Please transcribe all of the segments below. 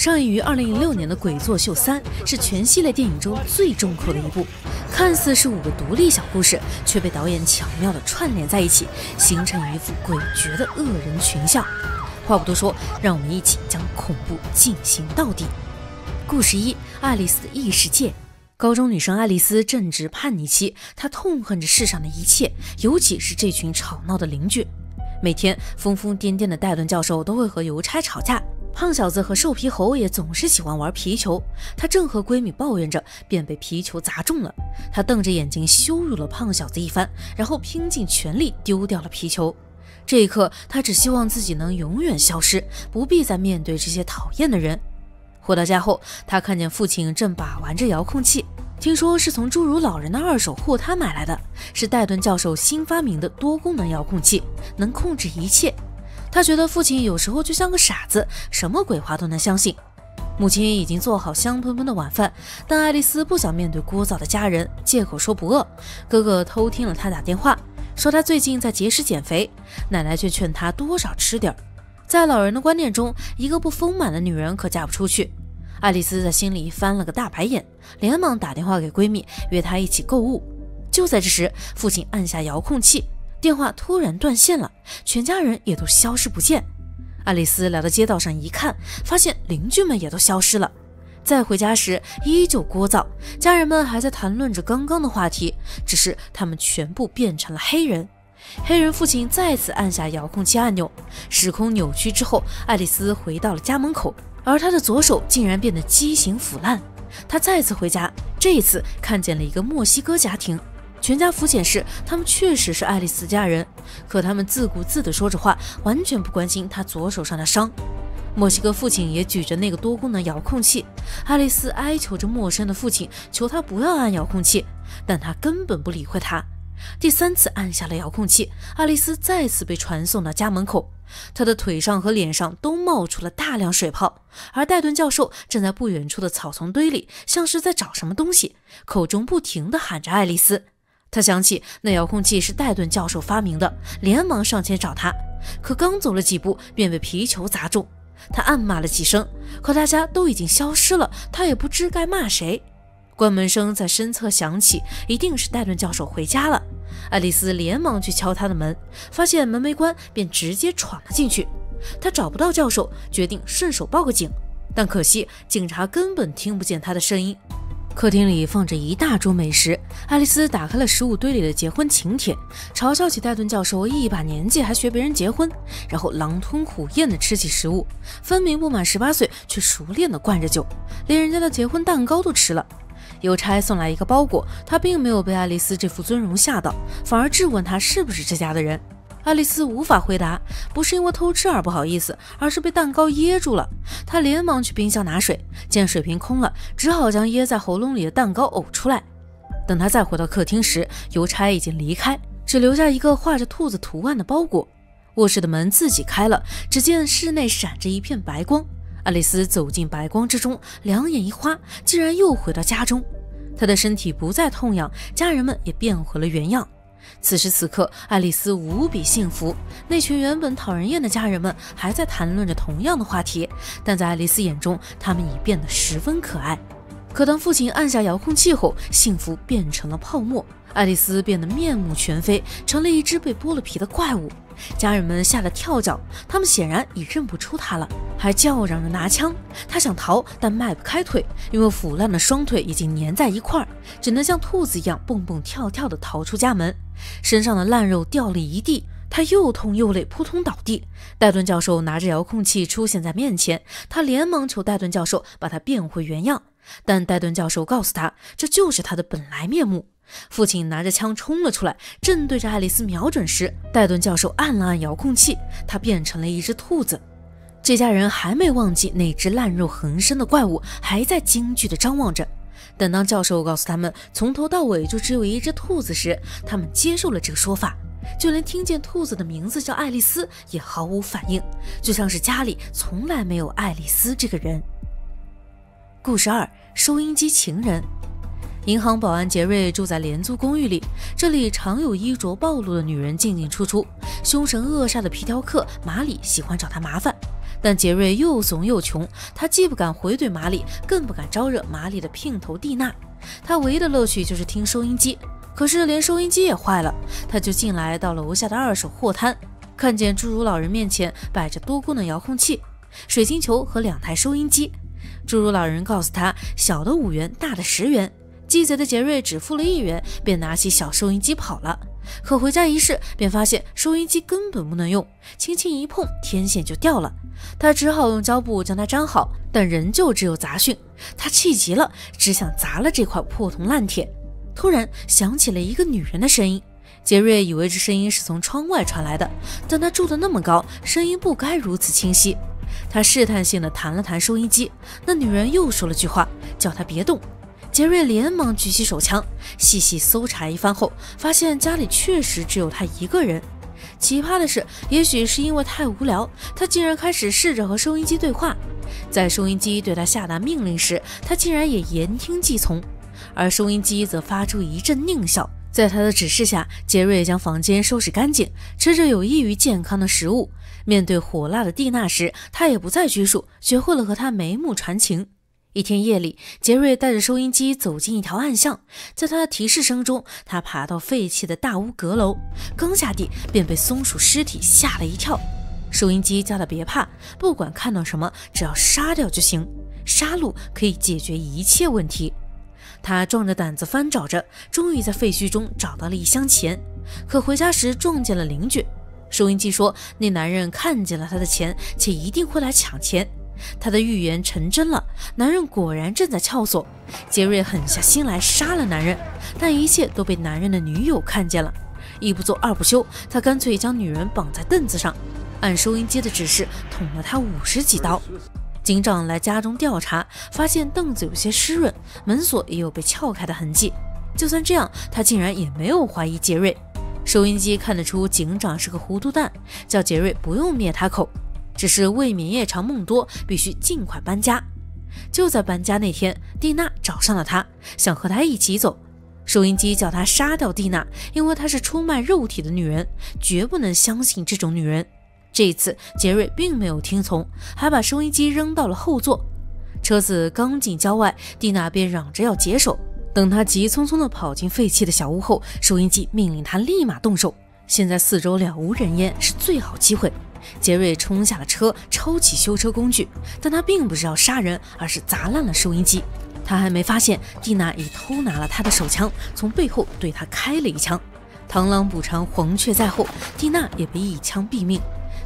上映于2006年的《鬼作秀3》是全系列电影中最重口的一部，看似是5个独立小故事，却被导演巧妙地串联在一起，形成一副诡谲的恶人群像。话不多说，让我们一起将恐怖进行到底。故事1：爱丽丝的异世界。高中女生爱丽丝正值叛逆期，她痛恨着世上的一切，尤其是这群吵闹的邻居。每天疯疯癫癫的戴顿教授都会和邮差吵架，胖小子和瘦皮猴也总是喜欢玩皮球。她正和闺蜜抱怨着，便被皮球砸中了。她瞪着眼睛羞辱了胖小子一番，然后拼尽全力丢掉了皮球。这一刻，她只希望自己能永远消失，不必再面对这些讨厌的人。回到家后，他看见父亲正把玩着遥控器，听说是从侏儒老人的二手货摊买来的，是戴顿教授新发明的多功能遥控器，能控制一切。他觉得父亲有时候就像个傻子，什么鬼话都能相信。母亲已经做好香喷喷的晚饭，但爱丽丝不想面对聒噪的家人，借口说不饿。哥哥偷听了她打电话，说她最近在节食减肥，奶奶却劝她多少吃点。在老人的观念中，一个不丰满的女人可嫁不出去。爱丽丝在心里翻了个大白眼，连忙打电话给闺蜜，约她一起购物。就在这时，父亲按下遥控器，电话突然断线了，全家人也都消失不见。爱丽丝来到街道上一看，发现邻居们也都消失了。再回家时依旧聒噪，家人们还在谈论着刚刚的话题，只是他们全部变成了黑人。黑人父亲再次按下遥控器按钮，时空扭曲之后，爱丽丝回到了家门口，而她的左手竟然变得畸形腐烂。她再次回家，这一次看见了一个墨西哥家庭，全家福显示他们确实是爱丽丝家人，可他们自顾自地说着话，完全不关心她左手上的伤。墨西哥父亲也举着那个多功能遥控器，爱丽丝哀求着陌生的父亲，求他不要按遥控器，但他根本不理会她。第3次按下了遥控器，爱丽丝再次被传送到家门口，她的腿上和脸上都冒出了大量水泡，而戴顿教授正在不远处的草丛堆里，像是在找什么东西，口中不停地喊着爱丽丝。他想起那遥控器是戴顿教授发明的，连忙上前找他，可刚走了几步便被皮球砸中。他暗骂了几声，可大家都已经消失了，他也不知该骂谁。关门声在身侧响起，一定是戴顿教授回家了。爱丽丝连忙去敲他的门，发现门没关，便直接闯了进去。她找不到教授，决定顺手报个警，但可惜警察根本听不见她的声音。客厅里放着一大桌美食，爱丽丝打开了食物堆里的结婚请帖，嘲笑起戴顿教授一把年纪还学别人结婚，然后狼吞虎咽地吃起食物，分明不满18岁，却熟练地灌着酒，连人家的结婚蛋糕都吃了。邮差送来一个包裹，他并没有被爱丽丝这副尊容吓到，反而质问她是不是这家的人。爱丽丝无法回答，不是因为偷吃而不好意思，而是被蛋糕噎住了。她连忙去冰箱拿水，见水瓶空了，只好将噎在喉咙里的蛋糕呕出来。等她再回到客厅时，邮差已经离开，只留下一个画着兔子图案的包裹。卧室的门自己开了，只见室内闪着一片白光。爱丽丝走进白光之中，两眼一花，竟然又回到家中。她的身体不再痛痒，家人们也变回了原样。此时此刻，爱丽丝无比幸福，那群原本讨人厌的家人们还在谈论着同样的话题，但在爱丽丝眼中，他们已变得十分可爱。可当父亲按下遥控器后，幸福变成了泡沫，爱丽丝变得面目全非，成了一只被剥了皮的怪物。家人们吓得跳脚，他们显然已认不出她了，还叫嚷着拿枪。她想逃，但迈不开腿，因为腐烂的双腿已经粘在一块儿，只能像兔子一样蹦蹦跳跳地逃出家门。身上的烂肉掉了一地，她又痛又累，扑通倒地。戴顿教授拿着遥控器出现在面前，他连忙求戴顿教授把他变回原样，但戴顿教授告诉他，这就是他的本来面目。父亲拿着枪冲了出来，正对着爱丽丝瞄准时，戴顿教授按了按遥控器，他变成了一只兔子。这家人还没忘记那只烂肉横生的怪物，还在惊惧地张望着。等当教授告诉他们从头到尾就只有一只兔子时，他们接受了这个说法，就连听见兔子的名字叫爱丽丝也毫无反应，就像是家里从来没有爱丽丝这个人。故事2：收音机情人。银行保安杰瑞住在廉租公寓里，这里常有衣着暴露的女人进进出出。凶神恶煞的皮条客马里喜欢找他麻烦，但杰瑞又怂又穷，他既不敢回怼马里，更不敢招惹马里的姘头蒂娜。他唯一的乐趣就是听收音机，可是连收音机也坏了，他就进来到楼下的二手货摊，看见侏儒老人面前摆着多功能遥控器、水晶球和2台收音机。侏儒老人告诉他，小的5元，大的10元。鸡贼的杰瑞只付了1元，便拿起小收音机跑了。可回家一试，便发现收音机根本不能用，轻轻一碰，天线就掉了。他只好用胶布将它粘好，但仍旧只有杂讯。他气极了，只想砸了这块破铜烂铁。突然响起了一个女人的声音，杰瑞以为这声音是从窗外传来的，但他住得那么高，声音不该如此清晰。他试探性地弹了弹收音机，那女人又说了句话，叫他别动。杰瑞连忙举起手枪，细细搜查一番后，发现家里确实只有他一个人。奇葩的是，也许是因为太无聊，他竟然开始试着和收音机对话。在收音机对他下达命令时，他竟然也言听计从，而收音机则发出一阵狞笑。在他的指示下，杰瑞将房间收拾干净，吃着有益于健康的食物。面对火辣的蒂娜时，他也不再拘束，学会了和她眉目传情。一天夜里，杰瑞带着收音机走进一条暗巷，在他的提示声中，他爬到废弃的大屋阁楼，刚下地便被松鼠尸体吓了一跳。收音机叫他别怕，不管看到什么，只要杀掉就行，杀戮可以解决一切问题。他壮着胆子翻找着，终于在废墟中找到了一箱钱，可回家时撞见了邻居。收音机说那男人看见了他的钱，且一定会来抢钱。他的预言成真了，男人果然正在撬锁。杰瑞狠下心来杀了男人，但一切都被男人的女友看见了。一不做二不休，他干脆将女人绑在凳子上，按收音机的指示捅了她50几刀。警长来家中调查，发现凳子有些湿润，门锁也有被撬开的痕迹。就算这样，他竟然也没有怀疑杰瑞。收音机看得出警长是个糊涂蛋，叫杰瑞不用灭他口，只是未免夜长梦多，必须尽快搬家。就在搬家那天，蒂娜找上了他，想和他一起走。收音机叫他杀掉蒂娜，因为她是出卖肉体的女人，绝不能相信这种女人。这一次杰瑞并没有听从，还把收音机扔到了后座。车子刚进郊外，蒂娜便嚷着要解手。等他急匆匆地跑进废弃的小屋后，收音机命令他立马动手。现在四周了无人烟，是最好机会。杰瑞冲下了车，抄起修车工具，但他并不是要杀人，而是砸烂了收音机。他还没发现蒂娜已偷拿了他的手枪，从背后对他开了一枪。螳螂捕蝉，黄雀在后，蒂娜也被一枪毙命。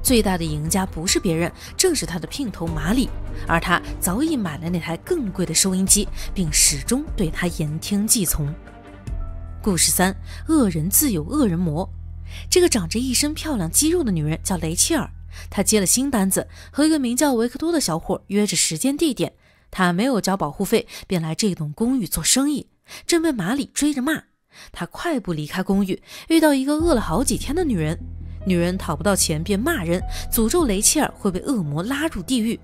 最大的赢家不是别人，正是他的姘头马里，而他早已买了那台更贵的收音机，并始终对他言听计从。故事3：恶人自有恶人磨。这个长着一身漂亮肌肉的女人叫雷切尔，她接了新单子，和一个名叫维克多的小伙约着时间地点。她没有交保护费，便来这栋公寓做生意，正被马里追着骂。她快步离开公寓，遇到一个饿了好几天的女人。女人讨不到钱便骂人，诅咒雷切尔会被恶魔拉入地狱。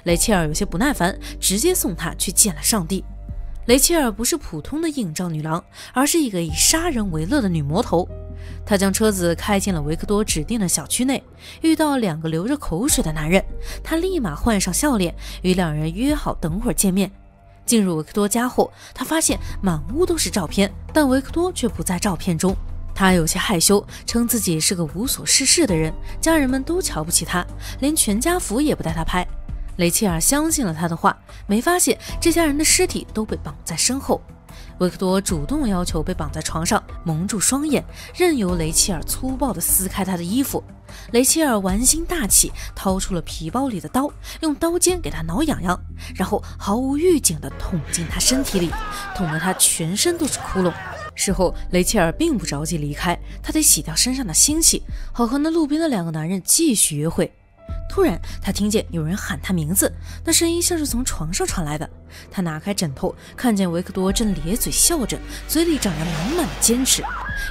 雷切尔有些不耐烦，直接送她去见了上帝。雷切尔不是普通的应召女郎，而是一个以杀人为乐的女魔头。她将车子开进了维克多指定的小区内，遇到2个流着口水的男人，她立马换上笑脸，与2人约好等会儿见面。进入维克多家后，她发现满屋都是照片，但维克多却不在照片中。他有些害羞，称自己是个无所事事的人，家人们都瞧不起他，连全家福也不带他拍。雷切尔相信了他的话，没发现这家人的尸体都被绑在身后。维克多主动要求被绑在床上，蒙住双眼，任由雷切尔粗暴地撕开他的衣服。雷切尔玩心大起，掏出了皮包里的刀，用刀尖给他挠痒痒，然后毫无预警地捅进他身体里，捅得他全身都是窟窿。事后雷切尔并不着急离开，他得洗掉身上的腥气，好和那路边的2个男人继续约会。突然他听见有人喊他名字，那声音像是从床上传来的。他拿开枕头，看见维克多正咧嘴笑着，嘴里长着满满的尖齿。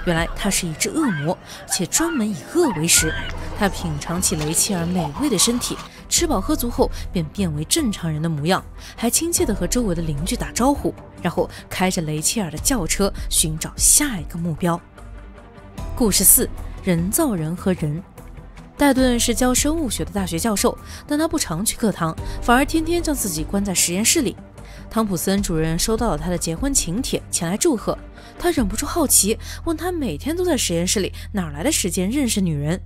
原来他是一只恶魔，且专门以恶为食。他品尝起雷切尔美味的身体，吃饱喝足后便变为正常人的模样，还亲切地和周围的邻居打招呼，然后开着雷切尔的轿车寻找下一个目标。故事4：人造人和人。戴顿是教生物学的大学教授，但他不常去课堂，反而天天将自己关在实验室里。汤普森主任收到了他的结婚请帖，前来祝贺。他忍不住好奇，问他每天都在实验室里，哪来的时间认识女人？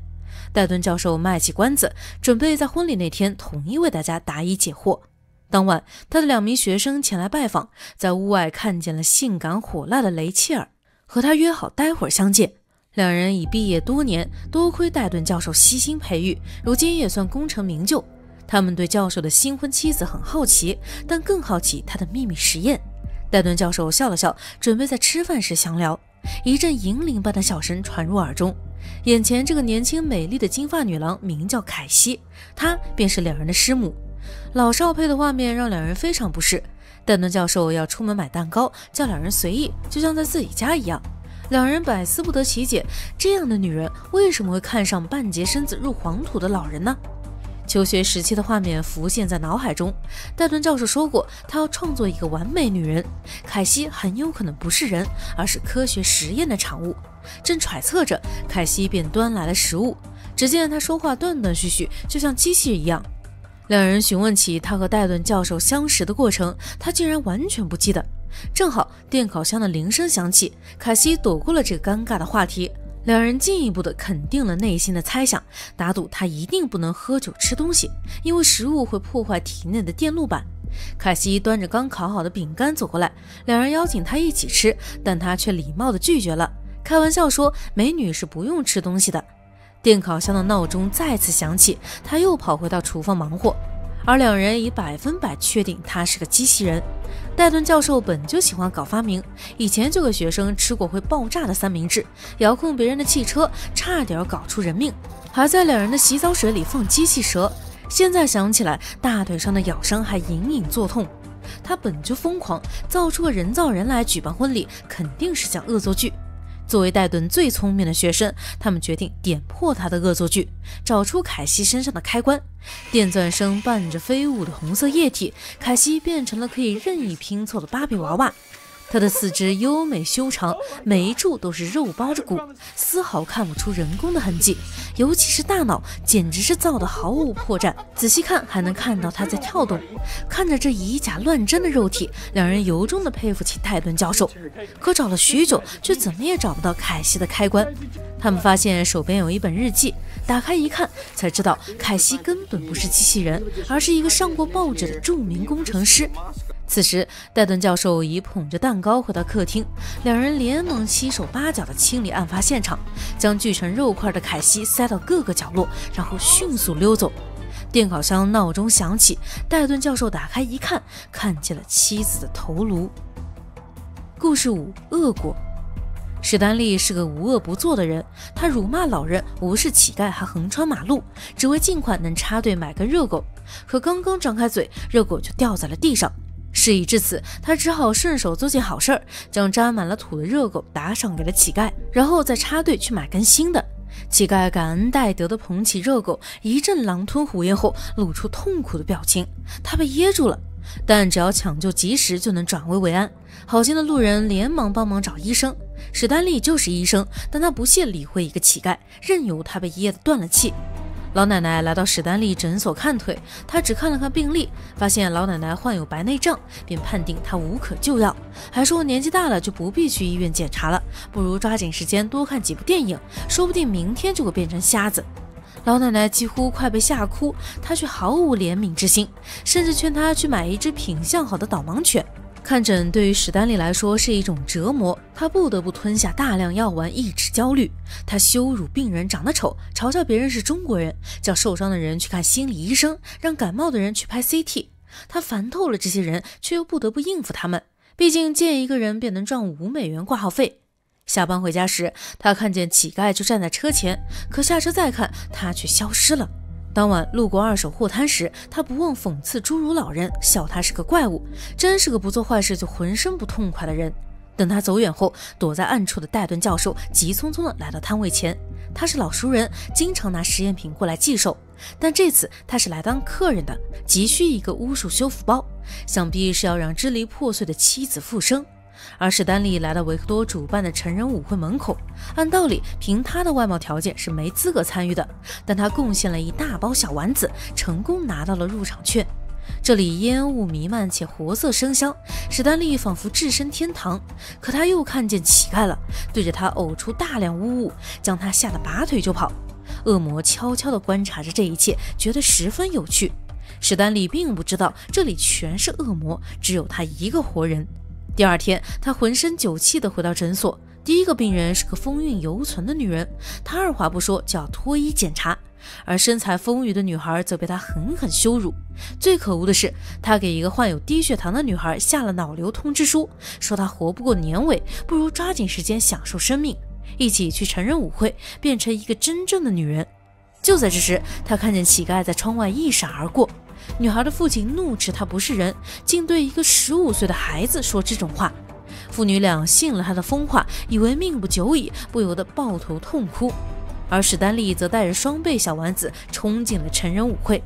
戴顿教授卖起关子，准备在婚礼那天统一为大家答疑解惑。当晚，他的2名学生前来拜访，在屋外看见了性感火辣的雷切尔，和他约好待会儿相见。2人已毕业多年，多亏戴顿教授悉心培育，如今也算功成名就。他们对教授的新婚妻子很好奇，但更好奇他的秘密实验。戴顿教授笑了笑，准备在吃饭时详聊。一阵银铃般的笑声传入耳中，眼前这个年轻美丽的金发女郎名叫凯西，她便是2人的师母。老少配的画面让2人非常不适。戴顿教授要出门买蛋糕，叫2人随意，就像在自己家一样。2人百思不得其解，这样的女人为什么会看上半截身子入黄土的老人呢？求学时期的画面浮现在脑海中。戴顿教授说过，他要创作一个完美女人。凯西很有可能不是人，而是科学实验的产物。正揣测着，凯西便端来了食物。只见他说话断断续续，就像机器一样。2人询问起他和戴顿教授相识的过程，他竟然完全不记得。正好电烤箱的铃声响起，凯西躲过了这个尴尬的话题。2人进一步的肯定了内心的猜想，打赌他一定不能喝酒吃东西，因为食物会破坏体内的电路板。凯西端着刚烤好的饼干走过来，2人邀请他一起吃，但他却礼貌的拒绝了，开玩笑说美女是不用吃东西的。电烤箱的闹钟再次响起，他又跑回到厨房忙活，而2人已100%确定他是个机器人。戴顿教授本就喜欢搞发明，以前就给学生吃过会爆炸的三明治，遥控别人的汽车，差点搞出人命，还在2人的洗澡水里放机器蛇。现在想起来，大腿上的咬伤还隐隐作痛。他本就疯狂，造出个人造人来举办婚礼，肯定是项恶作剧。作为戴顿最聪明的学生，他们决定点破他的恶作剧，找出凯西身上的开关。电钻声伴着飞舞的红色液体，凯西变成了可以任意拼凑的芭比娃娃。她的四肢优美修长，每一处都是肉包着骨，丝毫看不出人工的痕迹，尤其是大脑，简直是造得毫无破绽。仔细看还能看到它在跳动。看着这以假乱真的肉体，2人由衷地佩服起戴顿教授。可找了许久，却怎么也找不到凯西的开关。他们发现手边有一本日记，打开一看，才知道凯西根本不是机器人，而是一个上过报纸的著名工程师。此时，戴顿教授已捧着蛋糕回到客厅，2人连忙七手八脚地清理案发现场，将锯成肉块的凯西塞到各个角落，然后迅速溜走。电烤箱闹钟响起，戴顿教授打开一看，看见了妻子的头颅。故事5：恶果。史丹利是个无恶不作的人，他辱骂老人，无视乞丐，还横穿马路，只为尽快能插队买根热狗。可刚刚张开嘴，热狗就掉在了地上。事已至此，他只好顺手做件好事儿，将沾满了土的热狗打赏给了乞丐，然后再插队去买根新的。乞丐感恩戴德地捧起热狗，一阵狼吞虎咽后，露出痛苦的表情。他被噎住了，但只要抢救及时，就能转危为安。好心的路人连忙帮忙找医生。史丹利就是医生，但他不屑理会一个乞丐，任由他被噎得断了气。老奶奶来到史丹利诊所看腿，他只看了看病历，发现老奶奶患有白内障，便判定她无可救药，还说年纪大了就不必去医院检查了，不如抓紧时间多看几部电影，说不定明天就会变成瞎子。老奶奶几乎快被吓哭，她却毫无怜悯之心，甚至劝她去买一只品相好的导盲犬。看诊对于史丹利来说是一种折磨，他不得不吞下大量药丸抑制焦虑。他羞辱病人长得丑，嘲笑别人是中国人，叫受伤的人去看心理医生，让感冒的人去拍 CT。他烦透了这些人，却又不得不应付他们，毕竟见一个人便能赚$5挂号费。下班回家时，他看见乞丐就站在车前，可下车再看，他却消失了。当晚路过二手货摊时，他不忘讽刺侏儒老人，笑他是个怪物，真是个不做坏事就浑身不痛快的人。等他走远后，躲在暗处的戴顿教授急匆匆地来到摊位前。他是老熟人，经常拿实验品过来寄售，但这次他是来当客人的，急需一个巫术修复包，想必是要让支离破碎的妻子复生。而史丹利来到维克多主办的成人舞会门口，按道理凭他的外貌条件是没资格参与的，但他贡献了一大包小丸子，成功拿到了入场券。这里烟雾弥漫且活色生香，史丹利仿佛置身天堂。可他又看见乞丐了，对着他呕出大量污物，将他吓得拔腿就跑。恶魔悄悄地观察着这一切，觉得十分有趣。史丹利并不知道这里全是恶魔，只有他一个活人。第二天，他浑身酒气地回到诊所。第一个病人是个风韵犹存的女人，她二话不说就要脱衣检查，而身材丰腴的女孩则被她狠狠羞辱。最可恶的是，她给一个患有低血糖的女孩下了脑瘤通知书，说她活不过年尾，不如抓紧时间享受生命，一起去成人舞会，变成一个真正的女人。就在这时，她看见乞丐在窗外一闪而过。女孩的父亲怒斥他不是人，竟对一个15岁的孩子说这种话。父女俩信了他的疯话，以为命不久矣，不由得抱头痛哭。而史丹利则带着双倍小丸子冲进了成人舞会。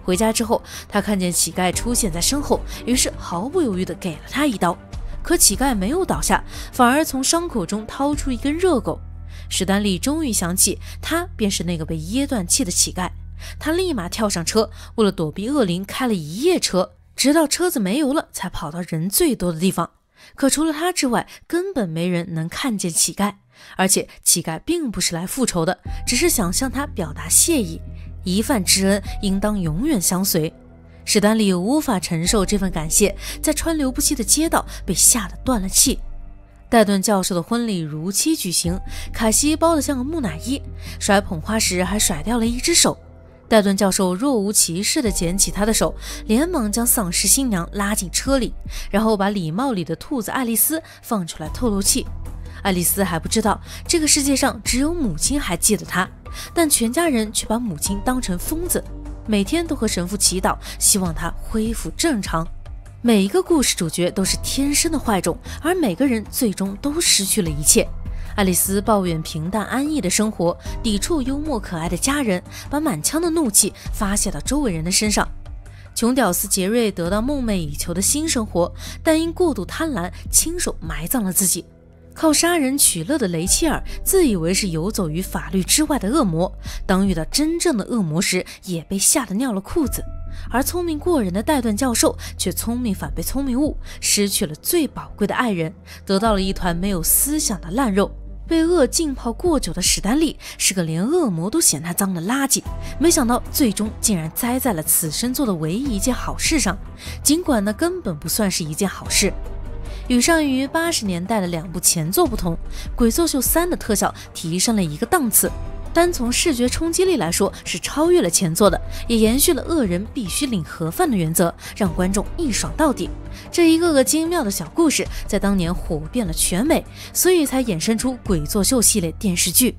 回家之后，他看见乞丐出现在身后，于是毫不犹豫地给了他一刀。可乞丐没有倒下，反而从伤口中掏出一根热狗。史丹利终于想起，他便是那个被噎断气的乞丐。他立马跳上车，为了躲避恶灵开了一夜车，直到车子没油了才跑到人最多的地方。可除了他之外，根本没人能看见乞丐，而且乞丐并不是来复仇的，只是想向他表达谢意，一饭之恩应当永远相随。史丹利无法承受这份感谢，在川流不息的街道被吓得断了气。戴顿教授的婚礼如期举行，凯西包得像个木乃伊，甩捧花时还甩掉了一只手。戴顿教授若无其事地捡起他的手，连忙将丧尸新娘拉进车里，然后把礼帽里的兔子爱丽丝放出来透透气。爱丽丝还不知道这个世界上只有母亲还记得她，但全家人却把母亲当成疯子，每天都和神父祈祷，希望她恢复正常。每一个故事主角都是天生的坏种，而每个人最终都失去了一切。爱丽丝抱怨平淡安逸的生活，抵触幽默可爱的家人，把满腔的怒气发泄到周围人的身上。穷屌丝杰瑞得到梦寐以求的新生活，但因过度贪婪，亲手埋葬了自己。靠杀人取乐的雷切尔自以为是游走于法律之外的恶魔，当遇到真正的恶魔时，也被吓得尿了裤子。而聪明过人的戴顿教授却聪明反被聪明误，失去了最宝贵的爱人，得到了一团没有思想的烂肉。被恶浸泡过久的史丹利是个连恶魔都嫌他脏的垃圾，没想到最终竟然栽在了此生做的唯一一件好事上，尽管那根本不算是一件好事。与上于80年代的2部前作不同，《鬼作秀3》的特效提升了一个档次，单从视觉冲击力来说是超越了前作的，也延续了恶人必须领盒饭的原则，让观众一爽到底。这一个个精妙的小故事在当年火遍了全美，所以才衍生出鬼作秀系列电视剧。